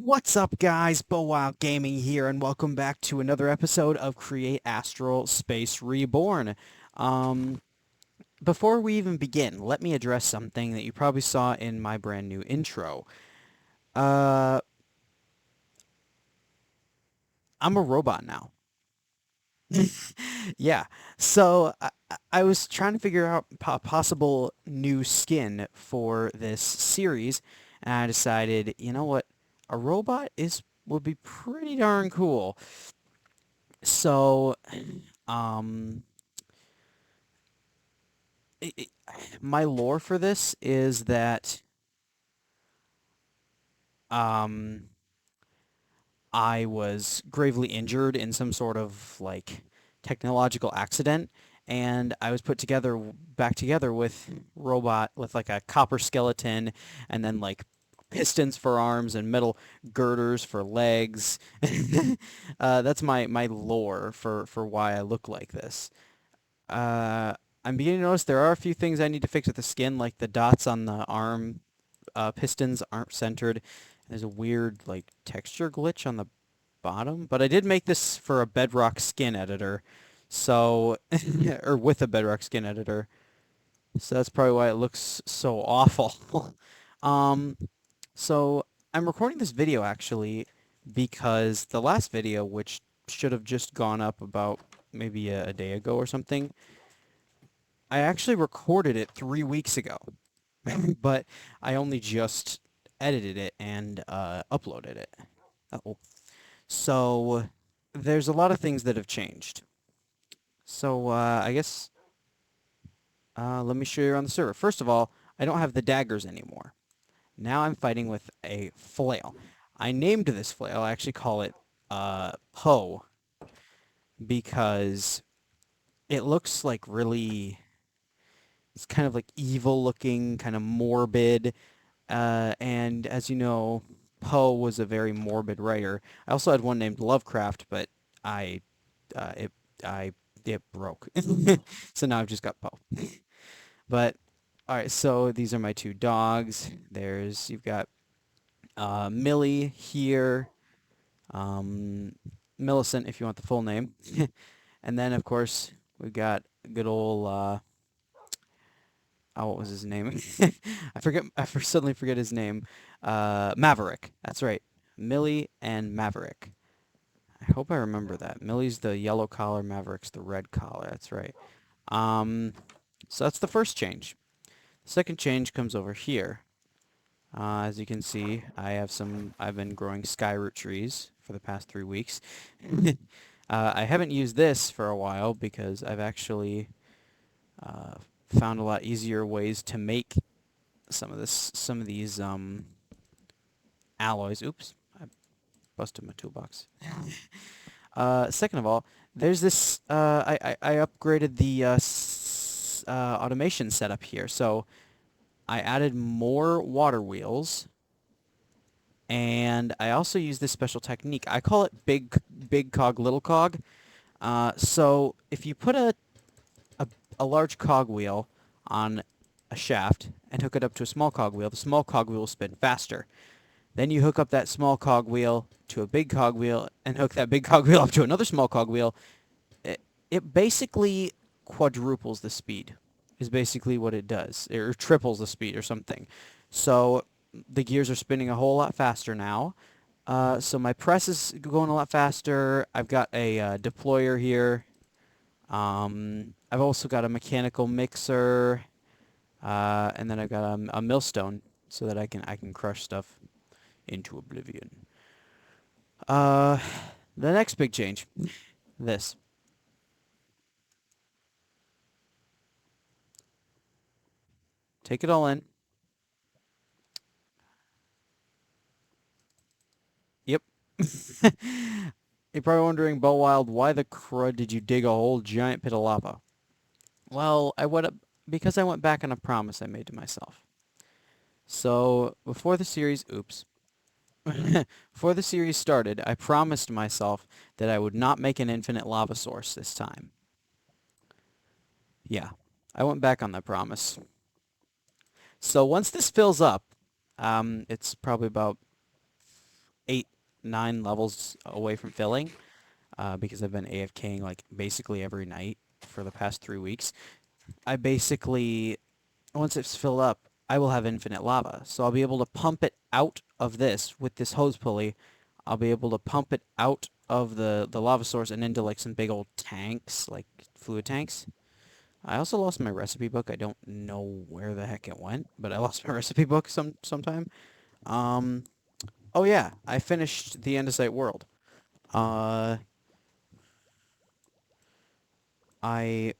What's up, guys? Wild Gaming here, and welcome back to another episode of Create Astral Space Reborn. Um, Before we even begin, let me address something that you probably saw in my brand new intro. Uh, I'm a robot now. Yeah, so I was trying to figure out possible new skin for this series, and I decided, you know what, a robot would be pretty darn cool. So, um, i i my lore for this is that um, I was gravely injured in some sort of like technological accident, and I was put together back together with robot with like a copper skeleton, and then like pistons for arms and metal girders for legs. That's my lore for why I look like this. Uh, I'm beginning to notice there are a few things I need to fix with the skin, like the dots on the arm pistons aren't centered. There's a weird like texture glitch on the bottom, but I did make this for a Bedrock skin editor, so or with a Bedrock skin editor, so that's probably why it looks so awful. um, so I'm recording this video actually because the last video, which should have just gone up about maybe a day ago or something, I actually recorded it 3 weeks ago, but I only just edited it and uploaded it. Oh. So there's a lot of things that have changed. So I guess let me show you around the server. First of all, I don't have the daggers anymore. Now I'm fighting with a flail. I named this flail. I actually call it Poe because it looks like really. It's kind of like evil looking, kind of morbid. And as you know, Poe was a very morbid writer. I also had one named Lovecraft, but I, uh, it, it broke. So now I've just got Poe. But all right, so these are my two dogs. You've got Millie here, um, Millicent, if you want the full name, and then of course we've got good old what was his name? I forget. Suddenly forget his name. Maverick. That's right. Millie and Maverick. I hope I remember that. Millie's the yellow collar, Maverick's the red collar. That's right. Um, so that's the first change. The second change comes over here. As you can see, I've been growing skyroot trees for the past 3 weeks. I haven't used this for a while because I've actually uh, found a lot easier ways to make some of these alloys. Oops, I busted my toolbox. Second of all, there's this. I upgraded the automation setup here, so I added more water wheels, and I also use this special technique. I call it big cog, little cog. So if you put a large cogwheel on a shaft and hook it up to a small cogwheel, the small cogwheel will spin faster. Then you hook up that small cogwheel to a big cogwheel and hook that big cogwheel up to another small cogwheel. It basically quadruples the speed, is basically what it does, or triples the speed or something. So the gears are spinning a whole lot faster now. So my press is going a lot faster. I've got a deployer here. I've also got a mechanical mixer, and then I've got a millstone so that I can crush stuff into oblivion. Uh, the next big change, this. Take it all in. Yep. You're probably wondering, Wild, why the crud did you dig a whole giant pit of lava? Well, I went up because I went back on a promise I made to myself. So before the series, oops, before the series started, I promised myself that I would not make an infinite lava source this time. Yeah, I went back on that promise. So once this fills up, it's probably about 9 levels away from filling, because I've been AFKing like basically every night for the past 3 weeks. I basically, once it's filled up, I will have infinite lava. So I'll be able to pump it out of this with this hose pulley. I'll be able to pump it out of the lava source and into like some big old tanks, like fluid tanks. I also lost my recipe book. I don't know where the heck it went, but I lost my recipe book sometime. Um, oh yeah, I finished the Andesite World. Uh, I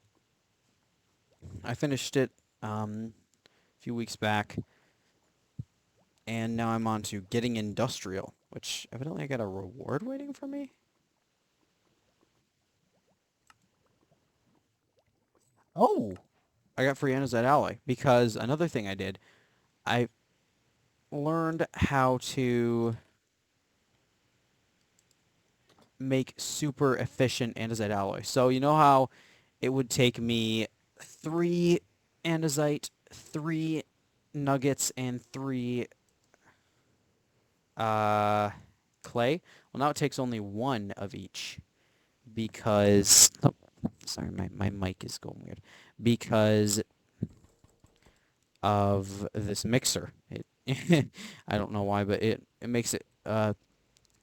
I finished it a few weeks back, and now I'm on to getting industrial, which evidently I got a reward waiting for me. Oh, I got free andesite alloy because another thing I did, I learned how to make super efficient andesite alloy. So you know how it would take me 3 andesite, 3 nuggets, and 3 clay? Well, now it takes only 1 of each because... Oh, sorry, my mic is going weird. Because of this mixer. I don't know why, but it makes it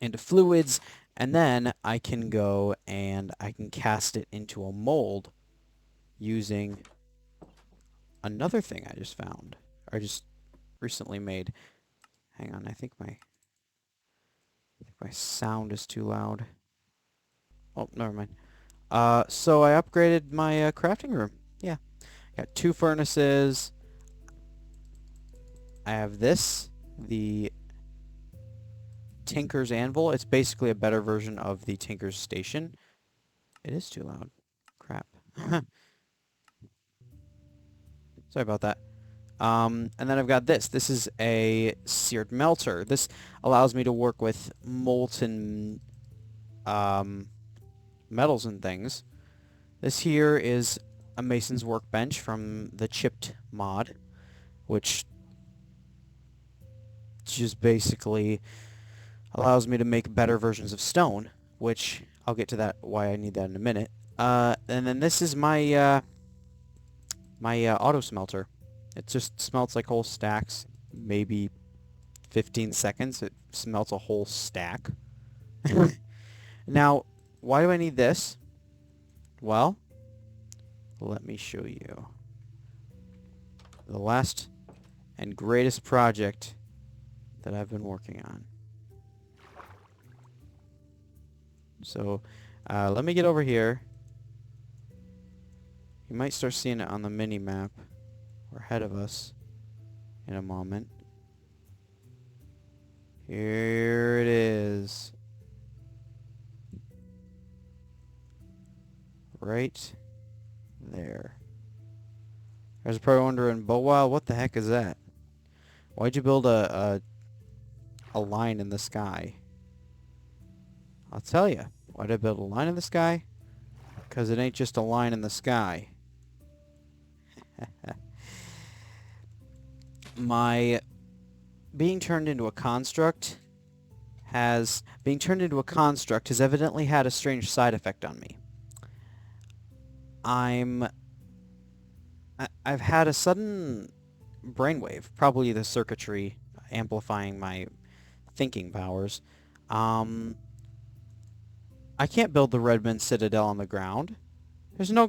into fluids, and then I can go and I can cast it into a mold using another thing I just found. I just recently made. Hang on, I think my sound is too loud. Oh, never mind. So I upgraded my crafting room. Yeah, got 2 furnaces. I have this, the Tinker's Anvil. It's basically a better version of the Tinker's Station. It is too loud. Crap. Sorry about that. And then I've got this. This is a seared melter. This allows me to work with molten metals and things. This here is a mason's workbench from the chipped mod, which just basically allows me to make better versions of stone, which I'll get to that, why I need that in a minute. And then this is my auto smelter. It just smelts like whole stacks, maybe 15 seconds. It smelts a whole stack. Now, why do I need this? Well, let me show you. The last and greatest project that I've been working on. So, let me get over here. You might start seeing it on the mini-map or ahead of us in a moment. Here it is. Right there. I was probably wondering, but wow, what the heck is that? Why'd you build a line in the sky? I'll tell you. Why'd I build a line in the sky? Because it ain't just a line in the sky. My being turned into a construct has evidently had a strange side effect on me. I've had a sudden brainwave, probably the circuitry amplifying my thinking powers. I can't build the Redmond Citadel on the ground. There's no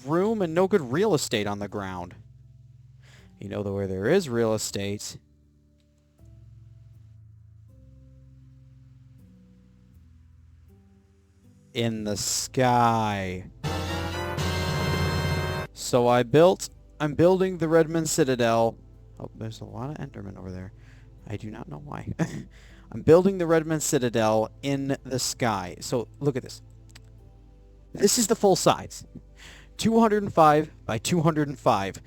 room and no good real estate on the ground. You know where there is real estate. In the sky. So I'm building the Redmond Citadel. Oh, there's a lot of Endermen over there. I do not know why. I'm building the Redmond Citadel in the sky. So look at this. This is the full size. 205 by 205.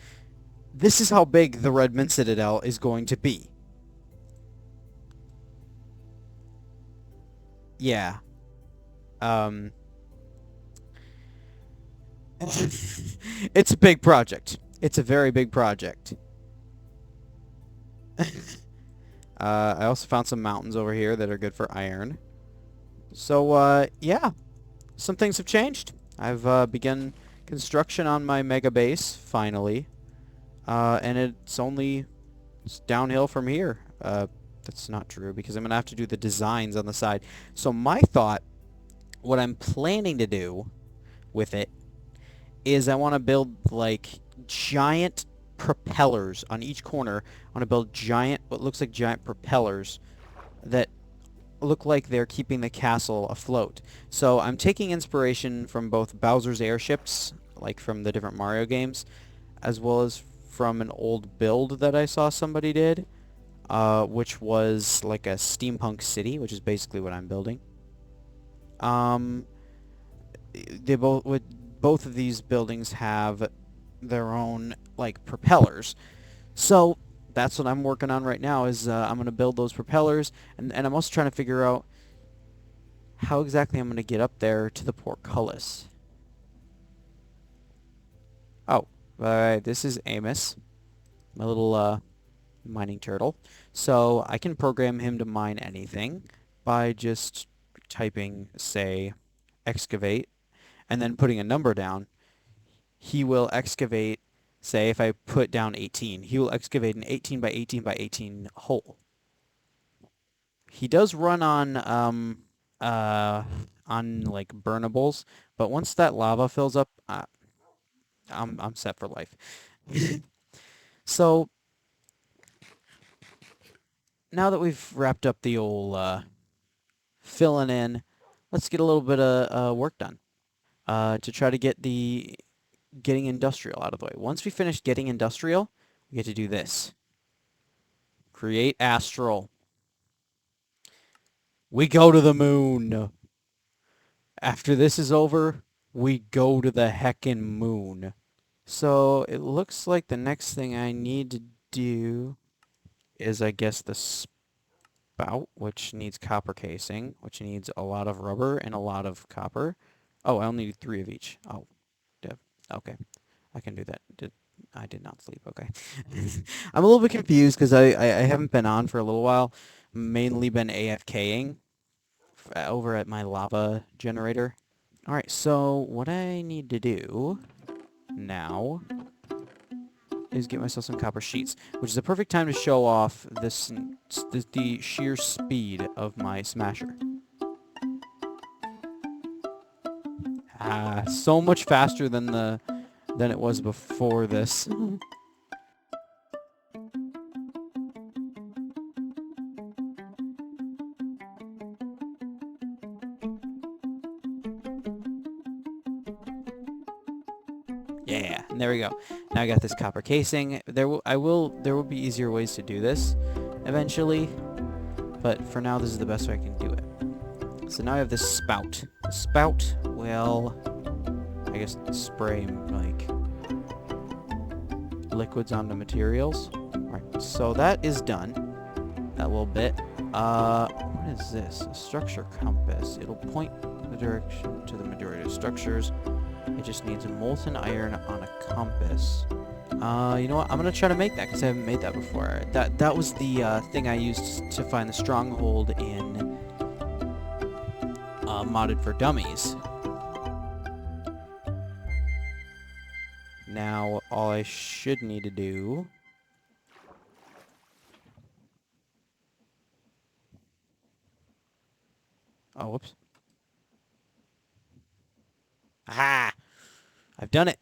This is how big the Redmond Citadel is going to be. Yeah. It's a big project. It's a very big project. I also found some mountains over here that are good for iron. So, yeah, some things have changed. I've begun construction on my mega base, finally. And it's downhill from here. That's not true, because I'm going to have to do the designs on the side. So my thought, what I'm planning to do with it, is I want to build, like, giant propellers on each corner. I want to build what looks like giant propellers that look like they're keeping the castle afloat. So I'm taking inspiration from both Bowser's airships, like from the different Mario games, as well as from an old build that I saw somebody did, which was like a steampunk city, which is basically what I'm building. Um, both of these buildings have their own, like, propellers. So that's what I'm working on right now. Is I'm going to build those propellers, and I'm also trying to figure out how exactly I'm going to get up there to the portcullis. Oh, this is Amos, my little mining turtle. So I can program him to mine anything by just typing, say, excavate, and then putting a number down. He will excavate, say if I put down 18, he will excavate an 18 by 18 by 18 hole. He does run uh on like burnables, but once that lava fills up, I'm set for life. So now that we've wrapped up the old filling in, let's get a little bit of work done to try to get getting industrial out of the way. Once we finish getting industrial, we get to do this. Create Astral. We go to the moon. After this is over, we go to the heckin' moon. So it looks like the next thing I need to do is, I guess, the spout, which needs copper casing, which needs a lot of rubber and a lot of copper. Oh, I only need 3 of each. Oh, okay. I can do that. I did not sleep. Okay. I'm a little bit confused because I haven't been on for a little while. Mainly been AFKing over at my lava generator. Alright, so what I need to do now is get myself some copper sheets, which is the perfect time to show off the sheer speed of my smasher. So much faster than it was before this. Yeah, and there we go. Now I got this copper casing. There will be easier ways to do this eventually, but for now this is the best way I can do it. So now I have this spout. The spout will, I guess, spray like liquids onto materials. Alright, so that is done. That little bit. What is this? A structure compass. It'll point the direction to the majority of structures. It just needs a molten iron on a compass. You know what? I'm gonna try to make that because I haven't made that before. That was the thing I used to find the stronghold in Modded for Dummies. Now all I should need to do oh, whoops. Aha! I've done it.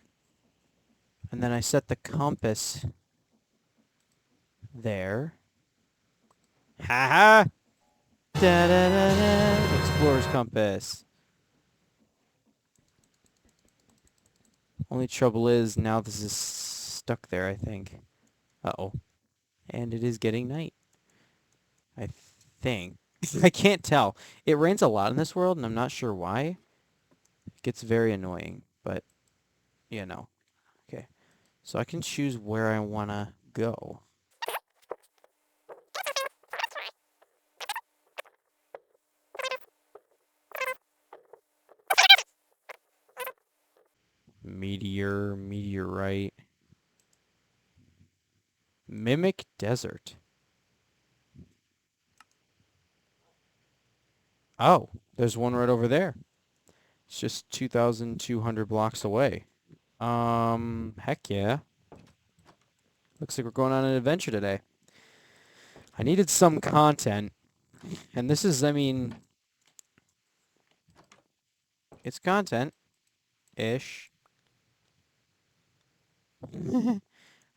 And then I set the compass there. Ha ha! Da da da da! Explorer's compass. Only trouble is now this is stuck there, I think. Uh-oh. And it is getting night. I think. I can't tell. It rains a lot in this world, and I'm not sure why. It gets very annoying, but, you know. Okay. So I can choose where I want to go. Meteor, meteorite. Mimic desert. Oh, there's one right over there. It's just 2,200 blocks away. Heck yeah. Looks like we're going on an adventure today. I needed some content, and this is, I mean, it's content-ish.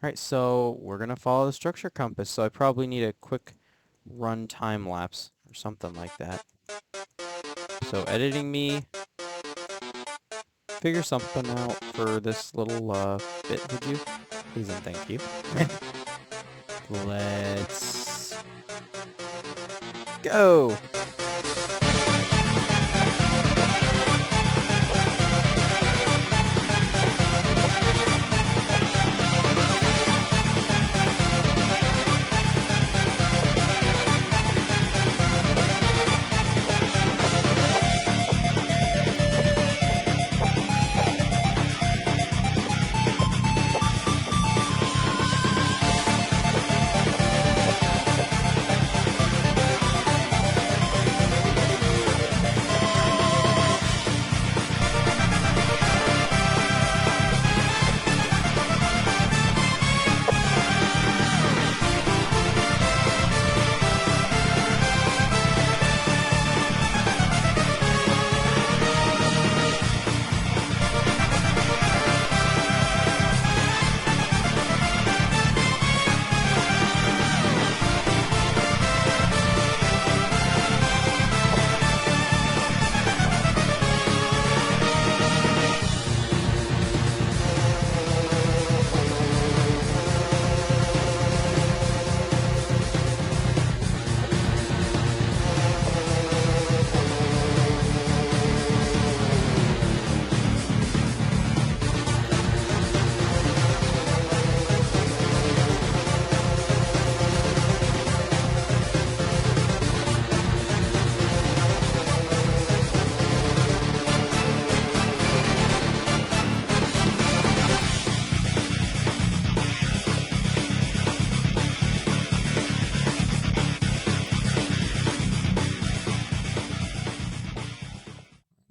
Alright, so we're gonna follow the structure compass, so I probably need a quick run time lapse or something like that. So editing me, figure something out for this little bit, would you? Please and thank you. Let's go!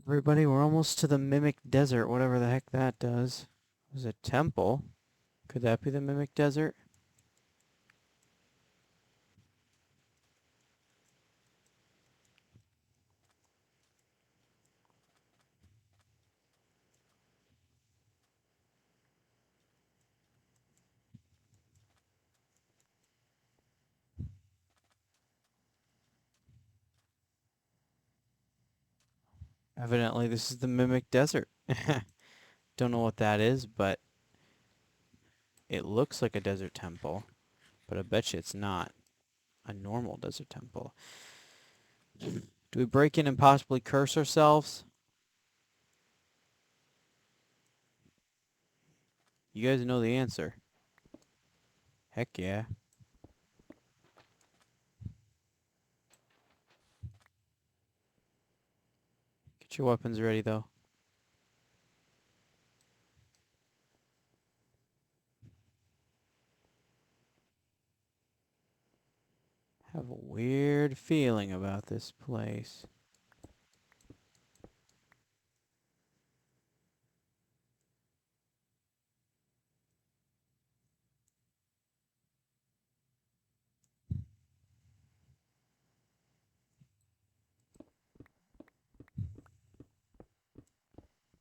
Everybody, we're almost to the Mimic Desert, whatever the heck that does. There's a temple. Could that be the Mimic Desert? Evidently, this is the Mimic Desert. Don't know what that is, but it looks like a desert temple. But I bet you it's not a normal desert temple. Do we break in and possibly curse ourselves? You guys know the answer. Heck yeah. Get your weapons ready, though. Have a weird feeling about this place.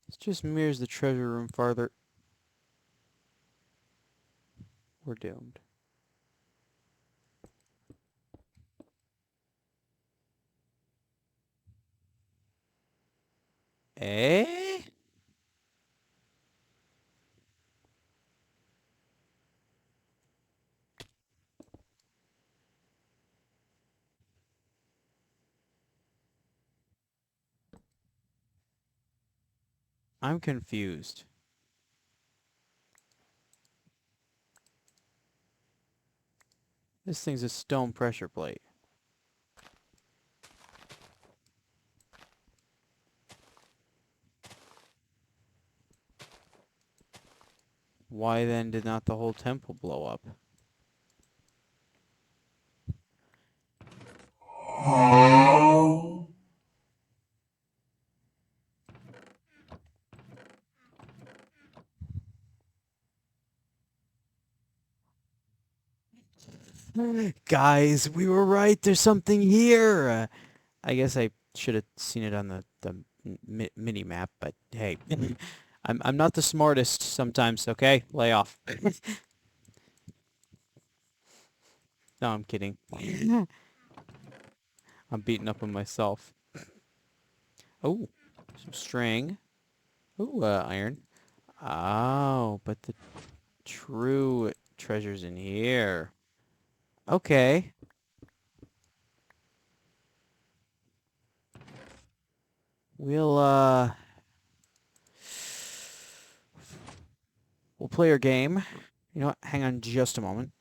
This just mirrors the treasure room farther. We're doomed. Eh? I'm confused. This thing's a stone pressure plate. Why then did not the whole temple blow up? Guys, we were right. There's something here. I guess I should have seen it on the mini map, but hey, I'm not the smartest sometimes. Okay, lay off. No, I'm kidding. I'm beating up on myself. Oh, some string. Ooh, iron. Oh, but the true treasure's in here. Okay. We'll we'll play our game. You know what? Hang on just a moment.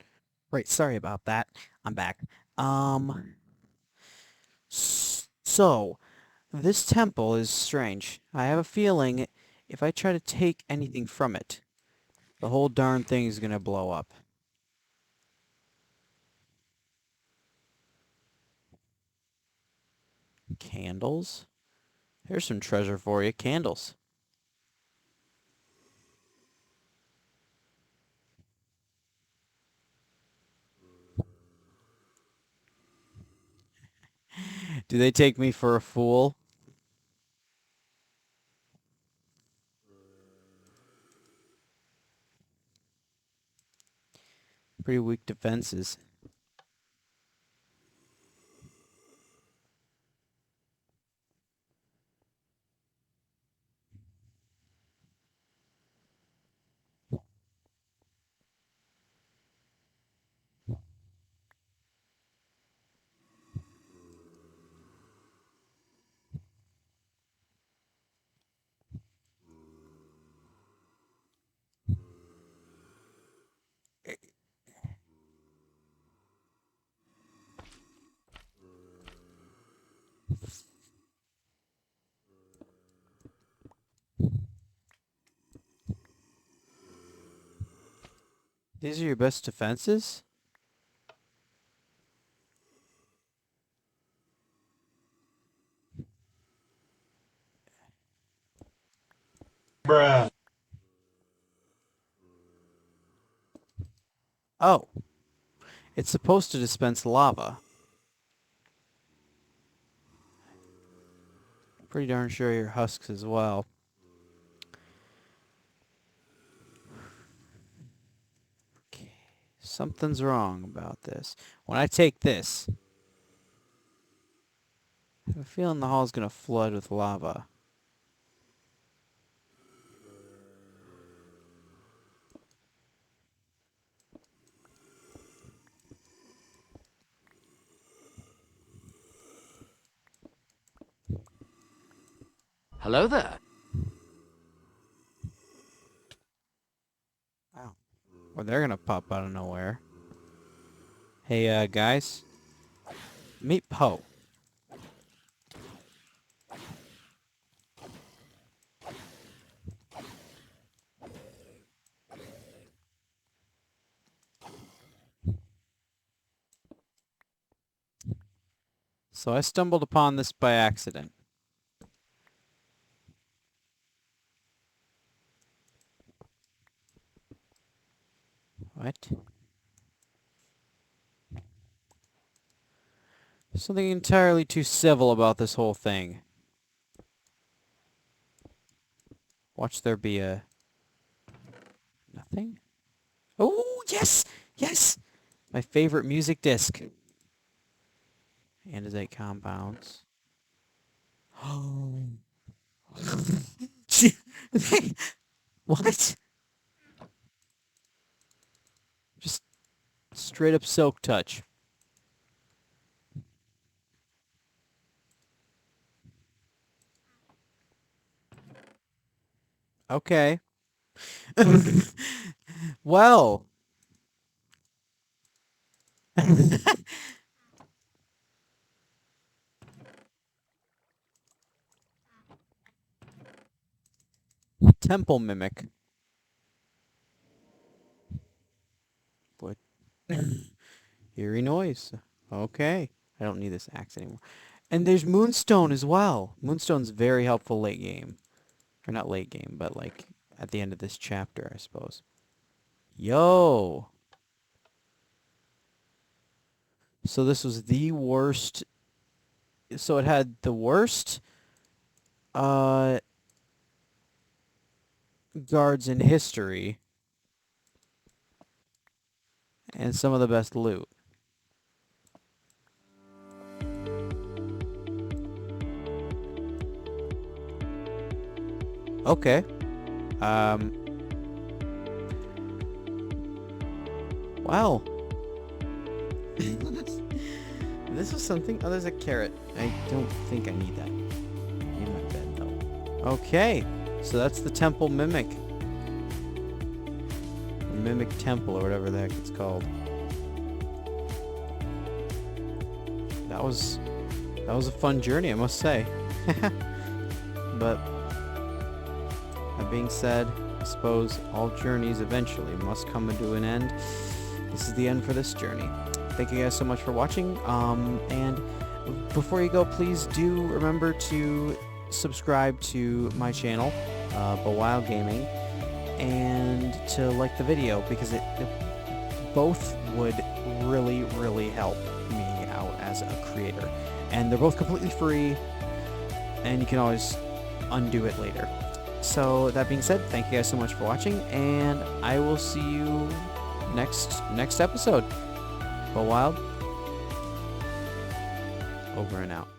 Right, sorry about that. I'm back. Um so this temple is strange. I have a feeling if I try to take anything from it, the whole darn thing is gonna blow up. Candles? Here's some treasure for you. Candles. Do they take me for a fool? Pretty weak defenses. These are your best defenses? Bruh. Oh, it's supposed to dispense lava. Pretty darn sure your husks as well. Okay. Something's wrong about this. When I take this, I have a feeling the hall's gonna flood with lava. Hello there. Wow. Or they're gonna pop out of nowhere. Hey, guys. Meet Poe. So I stumbled upon this by accident. What? There's something entirely too civil about this whole thing. Watch there be a... nothing? Oh, yes! Yes! My favorite music disc. Andesite compounds. Oh. What? Just straight up silk touch. Okay. Well. Temple mimic. What? Eerie noise. Okay. I don't need this axe anymore. And there's Moonstone as well. Moonstone's very helpful late game. Or not late game, but like at the end of this chapter, I suppose. Yo! So this was the worst. So it had the worst guards in history and some of the best loot. Okay. Wow. This was something. Oh, there's a carrot. I don't think I need that in my bed, though. Okay. So that's the temple mimic. Or mimic temple, or whatever the heck it's called. That was a fun journey, I must say. But that being said, I suppose all journeys eventually must come to an end. This is the end for this journey. Thank you guys so much for watching. And before you go, please do remember to subscribe to my channel, Bawile Gaming, and to like the video, because it both would really, really help me out as a creator. And they're both completely free, and you can always undo it later. So that being said, thank you guys so much for watching, and I will see you next episode. Bawile, over and out.